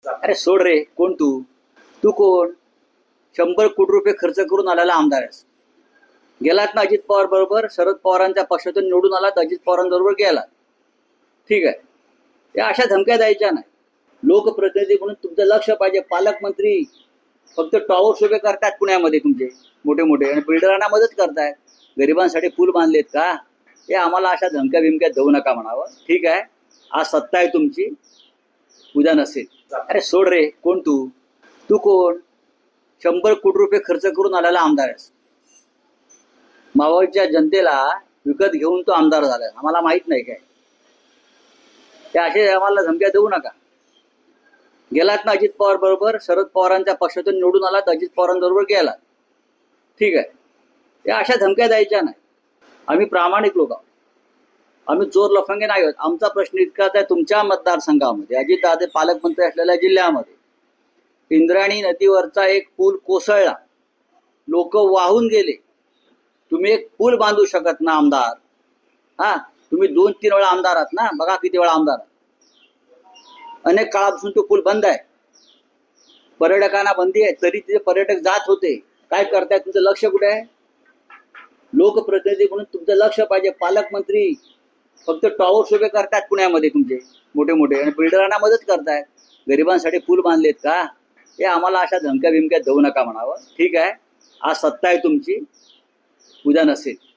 अरे सोड रे, कोण तू? तू कोण? 100 कोटी रुपये खर्च करून आलेला आमदार आहेस. गेलात ना अजित पवार बरोबर, शरद पवारांच्या पक्षातून निवडून आलात, अजित पवारांबरोबर गेलात. ठीक आहे, या अशा धमक्या द्यायच्या नाही. लोकप्रतिनिधी म्हणून तुमचं लक्ष पाहिजे. पालकमंत्री फक्त टॉवर्स उभे करतात पुण्यामध्ये तुमचे मोठे मोठे, आणि बिल्डरांना मदत करतायत. गरिबांसाठी पूल बांधलेत का? हे आम्हाला अशा धमक्या बिमक्या देऊ नका म्हणावं. ठीक आहे, आज सत्ता आहे तुमची, उद्या नसेल. अरे सोड रे, कोण तू? तू कोण? 100 कोटी रुपये खर्च करून आलेला आमदार आहेस. मावळच्या जनतेला विकत घेऊन तो आमदार झालाय. आम्हाला माहित नाही काय? ते असे आम्हाला धमक्या देऊ नका. गेलात ना अजित पवार बरोबर, शरद पवारांच्या पक्षातून निवडून आलात, अजित पवारांबरोबर गेलात. ठीक आहे, या अशा धमक्या द्यायच्या नाही. आम्ही प्रामाणिक लोक आहोत. आम्ही चोर लफंगे नाही आहोत. आमचा प्रश्न इतकाच आहे, तुमच्या मतदारसंघामध्ये अजितदादा पालकमंत्री असलेल्या जिल्ह्यामध्ये इंद्रायणी नदीवरचा एक पूल कोसळला, लोक वाहून गेले. तुम्ही एक पूल बांधू शकत ना आमदार? तुम्ही 2-3 वेळा आमदार आहात ना, बघा किती वेळा आमदार आहात. अनेक काळापासून तो पूल बंद आहे, पर्यटकांना बंदी आहे, तरी तिथे पर्यटक जात होते. काय करताय? तुमचं लक्ष कुठे आहे? लोकप्रतिनिधी म्हणून तुमचं लक्ष पाहिजे. पालकमंत्री फक्त टॉवर्स उभे करतात पुण्यामध्ये तुमचे मोठे मोठे, आणि बिल्डरांना मदत करतायत. गरिबांसाठी पूल बांधलेत का? हे आम्हाला अशा धमक्या बिमक्या देऊ नका म्हणावं. ठीक आहे, आज सत्ता आहे तुमची, उद्या नसेल.